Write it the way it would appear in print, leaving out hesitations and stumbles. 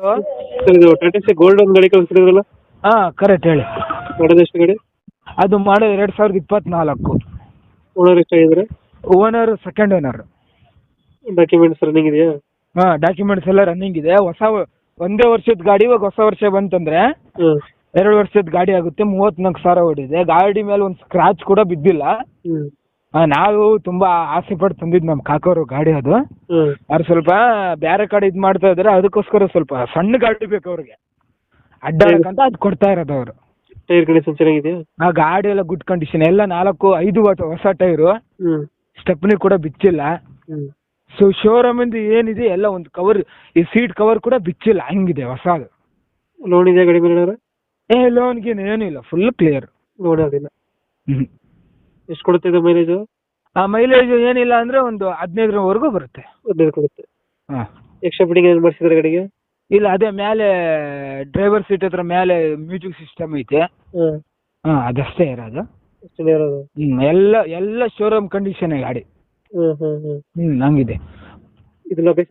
Sir ಇದು Tata C gold ಒಂದು ಗಾಡಿ ಕಳಿಸ್ತಿದ್ರಲ್ಲ, ಹಾಂ ಕರೆಕ್ಟ್ ಹೇಳಿ. ಮಾಡೋದು ಎಷ್ಟು ಗಾಡಿ? ಅದು ಮಾಡೋದು 2024. ಓನರ್ ಎಷ್ಟಾಗಿದ್ದಾರೆ? Owner second owner. Documents running ಇದೆಯಾ? ಹಾಂ ಡಾಕ್ಯುಮೆಂಟ್ಸ್ ಎಲ್ಲ ರನ್ನಿಂಗ್ ಇದೆ. ಒಂದೇ ವರ್ಷದ ಗಾಡಿ. ಇವಾಗ ಹೊಸ ವರ್ಷ ಬಂತಂದರೆ ಹಾಂ 2 ವರ್ಷದ ಗಾಡಿ ಆಗುತ್ತೆ. 34,000 ಓಡಿದೆ. ಗಾಡಿ ಮೇಲೆ ಒಂದು ಸ್ಕ್ರಾಚ್ ಕೂಡ ಬಿದ್ದಿಲ್ಲ. ಹ್ಞೂ ನಾವು ತುಂಬ ಆಸೆ ಪಟ್ಟು ತಂದಿದ್ದು ನಮ್ಮ ಕಾಕೋರು ಗಾಡಿ. ಅದು ಹಾಂ ಅವ್ರು ಸ್ವಲ್ಪ ಬೇರೆ ಕಡೆ ಇದು ಮಾಡ್ತಾ ಇದ್ದಾರೆ, ಅದಕ್ಕೋಸ್ಕರ ಸ್ವಲ್ಪ ಸಣ್ಣ ಗಾಡಿ ಬೇಕು ಅವ್ರಿಗೆ ಅಡ್ಡಾಡಕ್ಕಂತ ಅದು ಕೊಡ್ತಾ ಇರೋದು ಅವರು. ಟೈರ್ ಕಂಡೀಷನ್ ಚೆನ್ನಾಗಿದೆಯಾ? ಆ ಗಾಡಿ ಎಲ್ಲ ಗುಡ್ ಕಂಡೀಷನ್, ಎಲ್ಲ 4-5 ಹೊಸ ಟೈರು. ಹ್ಞೂ ಸ್ಟೆಪ್ನಿ ಕೂಡ ಬಿಚ್ಚಿಲ್ಲ. ಹ್ಞೂ ಸೊ ಶೋರೂಮಿಂದ ಏನಿದೆ ಎಲ್ಲ ಒಂದು ಕವರ್, ಈ ಸೀಟ್ ಕವರ್ ಕೂಡ ಬಿಚ್ಚಿಲ್ಲ, ಹಂಗಿದೆ ಹೊಸದು. ಲೋನ್ ಇದೆಯಾ ಗಾಡಿ ಮೇಲೆ? ಲೋನ್ಗೇನು ಏನಿಲ್ಲ, ಫುಲ್ ಕ್ಲಿಯರ್. ಲೋನ್ ಆಗಿಲ್ಲ. ಎಷ್ಟು ಕೊಡುತ್ತೆ ಇದು ಮೈಲೇಜು? ಆ ಮೈಲೇಜ್ ಏನಿಲ್ಲ ಅಂದರೆ ಒಂದು 15ವರೆಗೂ ಬರುತ್ತೆ. 15 ಕೊಡುತ್ತೆ. ಹಾಂ ಎಕ್ಸ್ಟ್ರಾ ಫಿಟ್ಟಿಂಗ್ ಏನು ಮಾಡಿಸಿದ್ರೆ ಗಾಡಿಗೆ? ಇಲ್ಲ, ಅದೇ ಮೇಲೆ ಡ್ರೈವರ್ ಸೀಟ್ ಹತ್ರ ಮೇಲೆ ಮ್ಯೂಸಿಕ್ ಸಿಸ್ಟಮ್ ಐತೆ. ಹಾಂ ಹಾಂ ಅದಷ್ಟೇ ಇರೋದು. ಅಷ್ಟೇ ಇರೋದು? ಎಲ್ಲ ಶೋರೂಮ್ ಕಂಡೀಷನ್ ಗಾಡಿ. ಹ್ಞೂ ಹ್ಞೂ ಹ್ಞೂ ಹಂಗಿದೆ. ಇದು ಲೊಕೇಶನ್